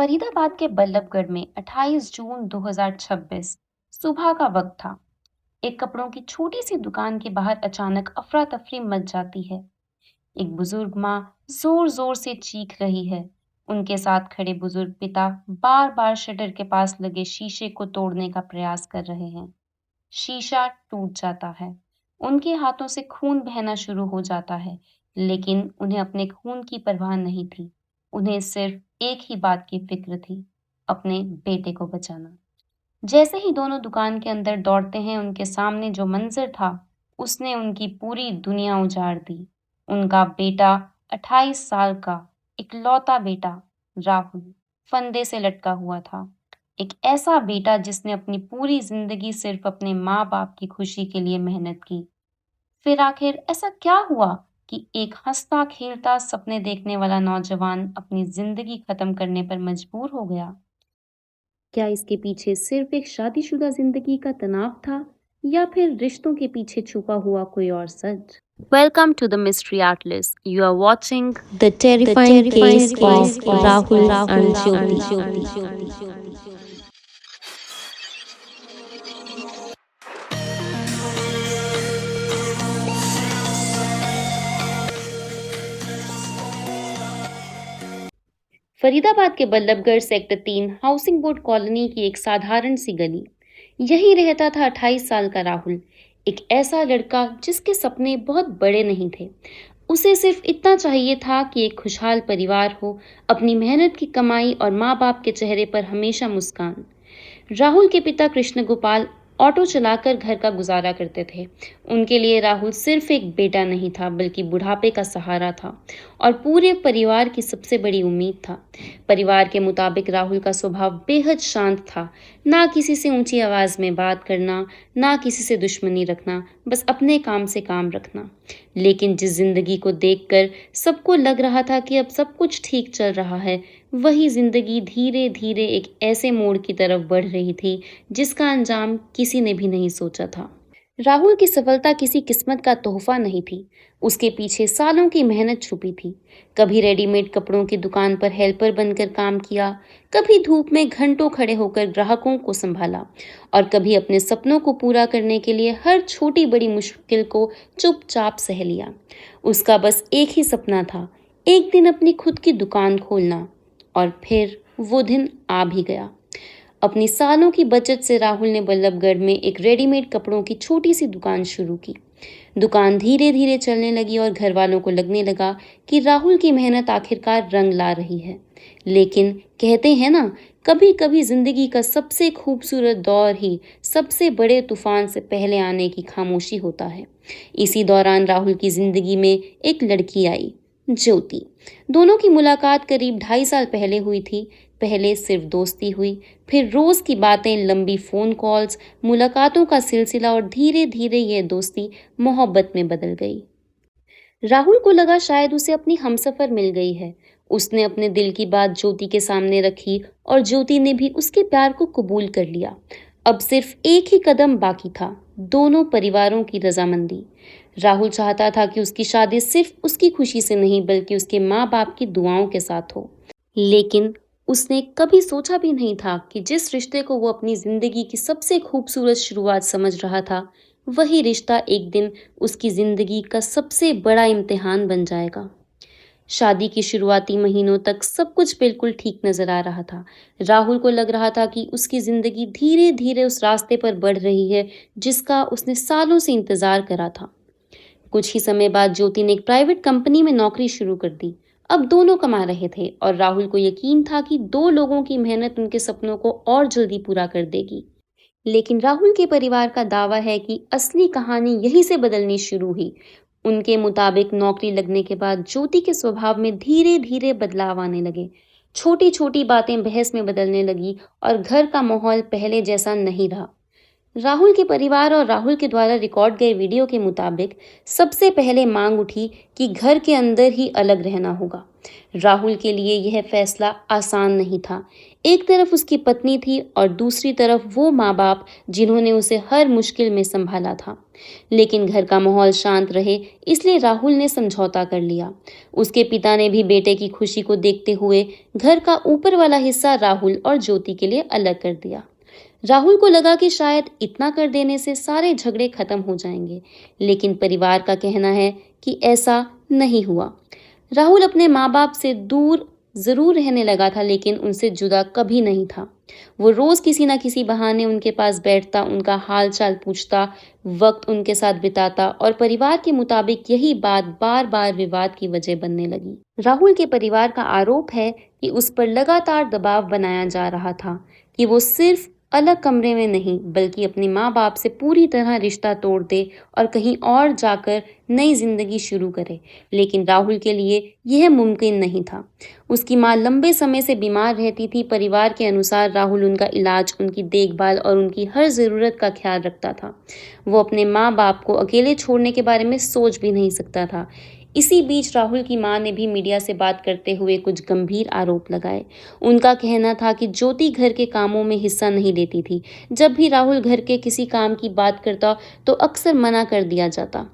फरीदाबाद के बल्लभगढ़ में 28 जून 2026 सुबह का वक्त था। एक कपड़ों की छोटी सी दुकान के बाहर अचानक अफरा तफरी मच जाती है। एक बुजुर्ग माँ जोर जोर से चीख रही है। उनके साथ खड़े बुजुर्ग पिता बार बार शटर के पास लगे शीशे को तोड़ने का प्रयास कर रहे हैं। शीशा टूट जाता है। उनके हाथों से खून बहना शुरू हो जाता है, लेकिन उन्हें अपने खून की परवाह नहीं थी। उन्हें सिर्फ एक ही बात की फिक्र थी, अपने बेटे को बचाना। जैसे ही दोनों दुकान के अंदर दौड़ते हैं, उनके सामने जो मंजर था, उसने उनकी पूरी दुनिया उजाड़ दी। उनका बेटा, 28 साल का इकलौता बेटा राहुल, फंदे से लटका हुआ था। एक ऐसा बेटा जिसने अपनी पूरी जिंदगी सिर्फ अपने माँ बाप की खुशी के लिए मेहनत की। फिर आखिर ऐसा क्या हुआ कि एक हंसता खेलता सपने देखने वाला नौजवान अपनी जिंदगी खत्म करने पर मजबूर हो गया? क्या इसके पीछे सिर्फ एक शादीशुदा जिंदगी का तनाव था, या फिर रिश्तों के पीछे छुपा हुआ कोई और सच? Welcome to the Mystery Atlas. You are watching The terrifying case of Rahul and Jyoti. Faridabad के Ballabhgarh sector 3 housing board colony की एक साधारण सी गली। यहीं रहता था 28 साल का राहुल, एक ऐसा लड़का जिसके सपने बहुत बड़े नहीं थे। उसे सिर्फ इतना चाहिए था कि एक खुशहाल परिवार हो, अपनी मेहनत की कमाई और माँ बाप के चेहरे पर हमेशा मुस्कान। राहुल के पिता कृष्ण गोपाल ऑटो चलाकर घर का गुजारा करते थे। उनके लिए राहुल सिर्फ एक बेटा नहीं था, बल्कि बुढ़ापे का सहारा था और पूरे परिवार की सबसे बड़ी उम्मीद था। परिवार के मुताबिक राहुल का स्वभाव बेहद शांत था। ना किसी से ऊंची आवाज में बात करना, ना किसी से दुश्मनी रखना, बस अपने काम से काम रखना। लेकिन जिस जिंदगी को देखकर सबको लग रहा था कि अब सब कुछ ठीक चल रहा है, वही जिंदगी धीरे धीरे एक ऐसे मोड़ की तरफ बढ़ रही थी जिसका अंजाम किसी ने भी नहीं सोचा था। राहुल की सफलता किसी किस्मत का तोहफा नहीं थी। उसके पीछे सालों की मेहनत छुपी थी। कभी रेडीमेड कपड़ों की दुकान पर हेल्पर बनकर काम किया, कभी धूप में घंटों खड़े होकर ग्राहकों को संभाला, और कभी अपने सपनों को पूरा करने के लिए हर छोटी बड़ी मुश्किल को चुपचाप सह लिया। उसका बस एक ही सपना था, एक दिन अपनी खुद की दुकान खोलना। और फिर वो दिन आ भी गया। अपनी सालों की बचत से राहुल ने बल्लभगढ़ में एक रेडीमेड कपड़ों की छोटी सी दुकान शुरू की। दुकान धीरे धीरे चलने लगी और घर वालों को लगने लगा कि राहुल की मेहनत आखिरकार रंग ला रही है। लेकिन कहते हैं ना, कभी कभी जिंदगी का सबसे खूबसूरत दौर ही सबसे बड़े तूफान से पहले आने की खामोशी होता है। इसी दौरान राहुल की जिंदगी में एक लड़की आई, ज्योति। दोनों की मुलाकात करीब 2.5 साल पहले हुई थी। पहले सिर्फ दोस्ती हुई, फिर रोज की बातें, लंबी फोन कॉल्स, मुलाकातों का सिलसिला, और धीरे धीरे यह दोस्ती मोहब्बत में बदल गई। राहुल को लगा शायद उसे अपनी हमसफर मिल गई है। उसने अपने दिल की बात ज्योति के सामने रखी और ज्योति ने भी उसके प्यार को कबूल कर लिया। अब सिर्फ एक ही कदम बाकी था, दोनों परिवारों की रजामंदी। राहुल चाहता था कि उसकी शादी सिर्फ उसकी खुशी से नहीं, बल्कि उसके माँ बाप की दुआओं के साथ हो। लेकिन उसने कभी सोचा भी नहीं था कि जिस रिश्ते को वो अपनी जिंदगी की सबसे खूबसूरत शुरुआत समझ रहा था, वही रिश्ता एक दिन उसकी जिंदगी का सबसे बड़ा इम्तिहान बन जाएगा। शादी की शुरुआती महीनों तक सब कुछ बिल्कुल ठीक नजर आ रहा था। राहुल को लग रहा था कि उसकी जिंदगी धीरे धीरे उस रास्ते पर बढ़ रही है जिसका उसने सालों से इंतजार करा था। कुछ ही समय बाद ज्योति ने एक प्राइवेट कंपनी में नौकरी शुरू कर दी। अब दोनों कमा रहे थे और राहुल को यकीन था कि दो लोगों की मेहनत उनके सपनों को और जल्दी पूरा कर देगी। लेकिन राहुल के परिवार का दावा है कि असली कहानी यहीं से बदलनी शुरू हुई। उनके मुताबिक नौकरी लगने के बाद ज्योति के स्वभाव में धीरे धीरे बदलाव आने लगे। छोटी छोटी बातें बहस में बदलने लगी और घर का माहौल पहले जैसा नहीं रहा। राहुल के परिवार और राहुल के द्वारा रिकॉर्ड गए वीडियो के मुताबिक सबसे पहले मांग उठी कि घर के अंदर ही अलग रहना होगा। राहुल के लिए यह फैसला आसान नहीं था। एक तरफ उसकी पत्नी थी और दूसरी तरफ वो माँ बाप जिन्होंने उसे हर मुश्किल में संभाला था। लेकिन घर का माहौल शांत रहे, इसलिए राहुल ने समझौता कर लिया। उसके पिता ने भी बेटे की खुशी को देखते हुए घर का ऊपर वाला हिस्सा राहुल और ज्योति के लिए अलग कर दिया। राहुल को लगा कि शायद इतना कर देने से सारे झगड़े खत्म हो जाएंगे, लेकिन परिवार का कहना है कि ऐसा नहीं हुआ। राहुल अपने माँ-बाप से दूर जरूर रहने लगा था, लेकिन उनसे जुदा कभी नहीं था। वो रोज किसी ना किसी बहाने उनके पास बैठता, उनका हाल-चाल पूछता, वक्त उनके साथ बिताता और परिवार के मुताबिक यही बात बार-बार विवाद की वजह बनने लगी। राहुल के परिवार का आरोप है कि उस पर लगातार दबाव बनाया जा रहा था कि वो सिर्फ अलग कमरे में नहीं, बल्कि अपने माँ-बाप से पूरी तरह रिश्ता तोड़ दे और कहीं और जाकर नई जिंदगी शुरू करे। लेकिन राहुल के लिए यह मुमकिन नहीं था। उसकी माँ लंबे समय से बीमार रहती थी। परिवार के अनुसार राहुल उनका इलाज, उनकी देखभाल और उनकी हर ज़रूरत का ख्याल रखता था। वो अपने माँ-बाप को अकेले छोड़ने के बारे में सोच भी नहीं सकता था। इसी बीच राहुल की माँ ने भी मीडिया से बात करते हुए कुछ गंभीर आरोप लगाए। उनका कहना था कि ज्योति घर के कामों में हिस्सा नहीं लेती थी। जब भी राहुल घर के किसी काम की बात करता, तो अक्सर मना कर दिया जाता।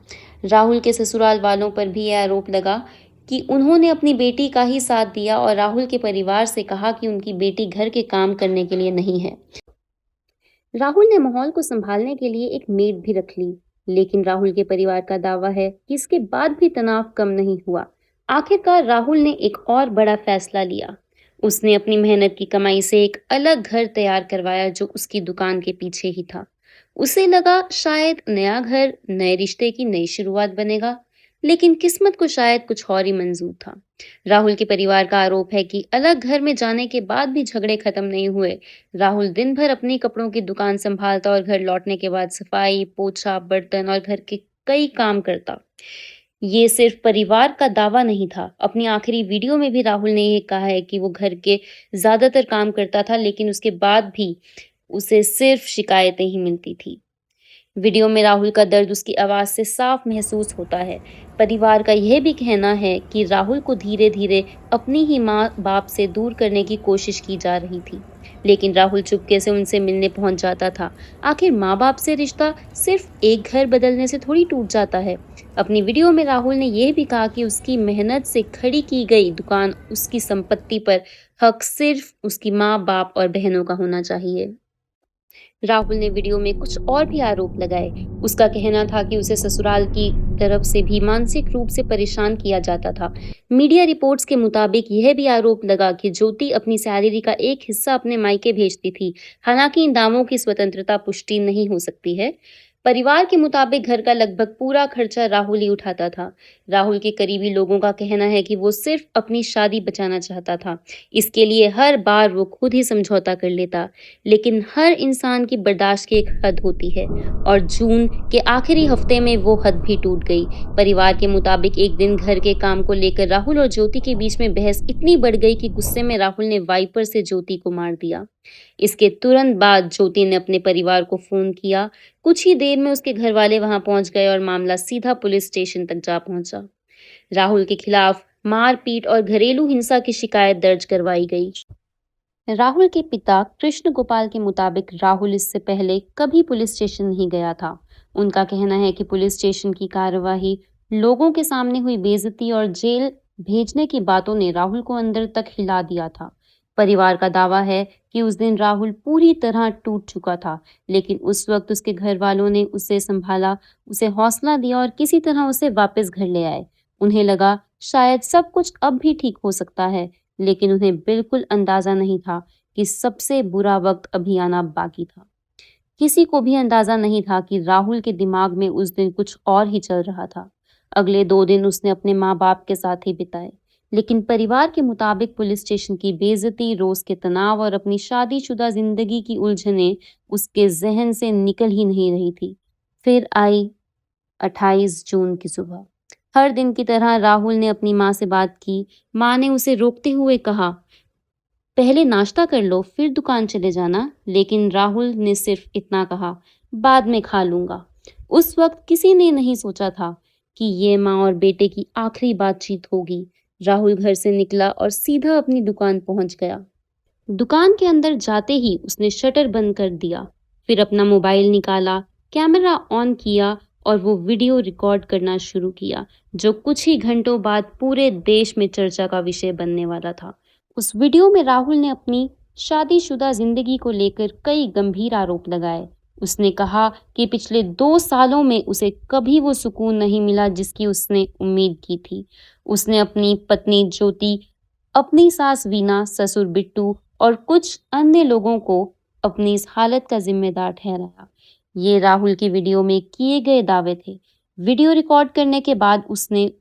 राहुल के ससुराल वालों पर भी यह आरोप लगा कि उन्होंने अपनी बेटी का ही साथ दिया और राहुल के परिवार से कहा कि उनकी बेटी घर के काम करने के लिए नहीं है। राहुल ने माहौल को संभालने के लिए एक मेड भी रख ली, लेकिन राहुल के परिवार का दावा है कि इसके बाद भी तनाव कम नहीं हुआ। आखिरकार राहुल ने एक और बड़ा फैसला लिया। उसने अपनी मेहनत की कमाई से एक अलग घर तैयार करवाया जो उसकी दुकान के पीछे ही था। उसे लगा शायद नया घर नए रिश्ते की नई शुरुआत बनेगा, लेकिन किस्मत को शायद कुछ और ही मंजूर था। राहुल के परिवार का आरोप है कि अलग घर में जाने के बाद भी झगड़े खत्म नहीं हुए। राहुल दिन भर अपनी कपड़ों की दुकान संभालता और घर लौटने के बाद सफाई, पोछा, बर्तन और घर के कई काम करता। ये सिर्फ परिवार का दावा नहीं था। अपनी आखिरी वीडियो में भी राहुल ने ये कहा है कि वो घर के ज्यादातर काम करता था, लेकिन उसके बाद भी उसे सिर्फ शिकायतें ही मिलती थी। वीडियो में राहुल का दर्द उसकी आवाज से साफ महसूस होता है। परिवार का यह भी कहना है कि राहुल को धीरे-धीरे अपनी ही माँ-बाप से दूर करने की कोशिश की जा रही थी, लेकिन राहुल चुपके से उनसे मिलने पहुंच जाता था। आखिर माँ-बाप से रिश्ता सिर्फ एक घर बदलने से थोड़ी टूट जाता है। अपनी वीडियो में राहुल ने यह भी कहा कि उसकी मेहनत से खड़ी की गई दुकान, उसकी संपत्ति पर हक सिर्फ उसकी माँ-बाप और बहनों का होना चाहिए। राहुल ने वीडियो में कुछ और भी आरोप लगाए। उसका कहना था कि उसे ससुराल की तरफ से भी मानसिक रूप से परेशान किया जाता था। मीडिया रिपोर्ट्स के मुताबिक यह भी आरोप लगा कि ज्योति अपनी सैलरी का एक हिस्सा अपने मायके भेजती थी। हालांकि इन दावों की स्वतंत्रता पुष्टि नहीं हो सकती है। परिवार के मुताबिक घर का लगभग पूरा खर्चा राहुल ही उठाता था। राहुल के करीबी लोगों का कहना है कि वो सिर्फ अपनी शादी बचाना चाहता था। इसके लिए हर बार वो खुद ही समझौता कर लेता। लेकिन हर इंसान की बर्दाश्त की एक हद होती है और जून के आखिरी हफ्ते में वो हद भी टूट गई। परिवार के मुताबिक एक दिन घर के काम को लेकर राहुल और ज्योति के बीच में बहस इतनी बढ़ गई कि गुस्से में राहुल ने वाइपर से ज्योति को मार दिया। इसके तुरंत बाद ज्योति ने अपने परिवार को फोन किया। कुछ ही देर में उसके घर वाले वहां पहुंच गए और मामला सीधा पुलिस स्टेशन तक जा पहुंचा। राहुल के खिलाफ मारपीट और घरेलू हिंसा की शिकायत दर्ज करवाई गई। राहुल के पिता कृष्ण गोपाल के मुताबिक राहुल इससे पहले कभी पुलिस स्टेशन नहीं गया था। उनका कहना है कि पुलिस स्टेशन की कार्यवाही, लोगों के सामने हुई बेइज्जती और जेल भेजने की बातों ने राहुल को अंदर तक हिला दिया था। परिवार का दावा है कि उस दिन राहुल पूरी तरह टूट चुका था, लेकिन उस वक्त उसके घर वालों ने उसे संभाला, उसे हौसला दिया और किसी तरह उसे वापस घर ले आए। उन्हें लगा शायद सब कुछ अब भी ठीक हो सकता है, लेकिन उन्हें बिल्कुल अंदाजा नहीं था कि सबसे बुरा वक्त अभी आना बाकी था। किसी को भी अंदाजा नहीं था कि राहुल के दिमाग में उस दिन कुछ और ही चल रहा था। अगले 2 दिन उसने अपने माँ-बाप के साथ ही बिताए, लेकिन परिवार के मुताबिक पुलिस स्टेशन की बेइज्जती, रोज के तनाव और अपनी शादीशुदा जिंदगी की उलझनें उसके जहन से निकल ही नहीं रही थी। फिर आई 28 जून की सुबह। हर दिन की तरह राहुल ने अपनी माँ से बात की। माँ ने उसे रोकते हुए कहा, पहले नाश्ता कर लो, फिर दुकान चले जाना। लेकिन राहुल ने सिर्फ इतना कहा, बाद में खा लूंगा। उस वक्त किसी ने नहीं सोचा था कि ये माँ और बेटे की आखिरी बातचीत होगी। राहुल घर से निकला और सीधा अपनी दुकान पहुंच गया। दुकान के अंदर जाते ही उसने शटर बंद कर दिया, फिर अपना मोबाइल निकाला, कैमरा ऑन किया और वो वीडियो रिकॉर्ड करना शुरू किया, जो कुछ ही घंटों बाद पूरे देश में चर्चा का विषय बनने वाला था। उस वीडियो में राहुल ने अपनी शादीशुदा जिंदगी को लेकर कई गंभीर आरोप लगाए। उसने कहा कि पिछले 2 सालों में उसे कभी वो सुकून नहीं मिला जिसकी उसने उम्मीद की थी। उसने अपनी पत्नी ज्योति, अपनी सास वीना, ससुर बिट्टू और कुछ अन्य लोगों को अपनी इस हालत का जिम्मेदार ठहराया। ये राहुल की वीडियो में किए गए दावे थे। वीडियो रिकॉर्ड करने के बाद उसने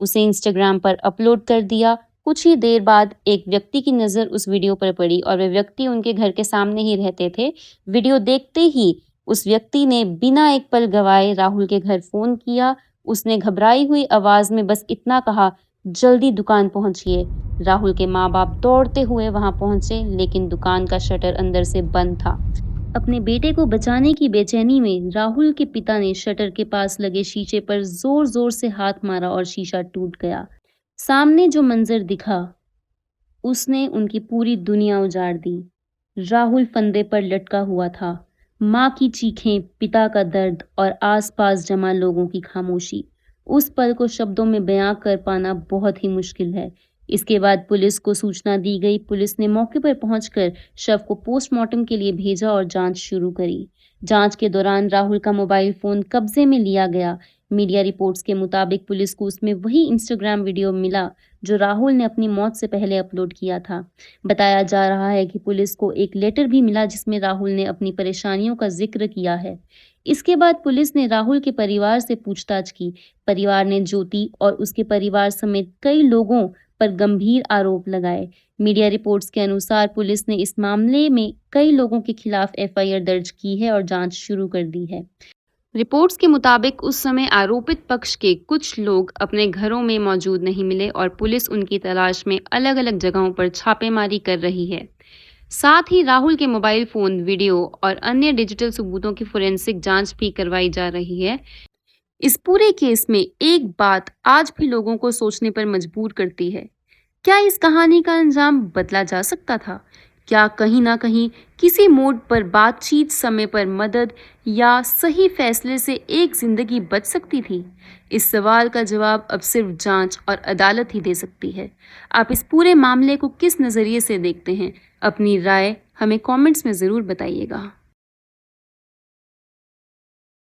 उसे इंस्टाग्राम पर अपलोड कर दिया। कुछ ही देर बाद एक व्यक्ति की नज़र उस वीडियो पर पड़ी और वह व्यक्ति उनके घर के सामने ही रहते थे। वीडियो देखते ही उस व्यक्ति ने बिना एक पल गवाए राहुल के घर फ़ोन किया। उसने घबराई हुई आवाज़ में बस इतना कहा, जल्दी दुकान पहुंचिए। राहुल के माँ-बाप दौड़ते हुए वहां पहुंचे, लेकिन दुकान का शटर अंदर से बंद था। अपने बेटे को बचाने की बेचैनी में राहुल के पिता ने शटर के पास लगे शीशे पर जोर-जोर से हाथ मारा और शीशा टूट गया। सामने जो मंजर दिखा, उसने उनकी पूरी दुनिया उजाड़ दी। राहुल फंदे पर लटका हुआ था। माँ की चीखें, पिता का दर्द और आसपास जमा लोगों की खामोशी। उस पल को शब्दों में बयां कर पाना बहुत ही मुश्किल है। इसके बाद पुलिस को सूचना दी गई। पुलिस ने मौके पर पहुंचकर शव को पोस्टमार्टम के लिए भेजा और जांच शुरू करी। जांच के दौरान राहुल का मोबाइल फोन कब्जे में लिया गया। मीडिया रिपोर्ट्स के मुताबिक पुलिस को उसमें वही इंस्टाग्राम वीडियो मिला जो राहुल ने अपनी मौत से पहले अपलोड किया था। बताया जा रहा है कि पुलिस को एक लेटर भी मिला जिसमें राहुल ने अपनी परेशानियों का जिक्र किया है। इसके बाद पुलिस ने राहुल के परिवार से पूछताछ की। परिवार ने ज्योति और उसके परिवार समेत कई लोगों पर गंभीर आरोप लगाए। मीडिया रिपोर्ट्स के अनुसार पुलिस ने इस मामले में कई लोगों के खिलाफ एफआईआर दर्ज की है और जांच शुरू कर दी है। रिपोर्ट्स के मुताबिक उस समय आरोपित पक्ष के कुछ लोग अपने घरों में मौजूद नहीं मिले और पुलिस उनकी तलाश में अलग-अलग जगहों पर छापेमारी कर रही है। साथ ही राहुल के मोबाइल फोन, वीडियो और अन्य डिजिटल सबूतों की फोरेंसिक जांच भी करवाई जा रही है। इस पूरे केस में एक बात आज भी लोगों को सोचने पर मजबूर करती है। क्या इस कहानी का अंजाम बदला जा सकता था? क्या कहीं ना कहीं किसी मोड़ पर बातचीत, समय पर मदद या सही फैसले से एक जिंदगी बच सकती थी? इस सवाल का जवाब अब सिर्फ जांच और अदालत ही दे सकती है। आप इस पूरे मामले को किस नज़रिए से देखते हैं? अपनी राय हमें कमेंट्स में ज़रूर बताइएगा।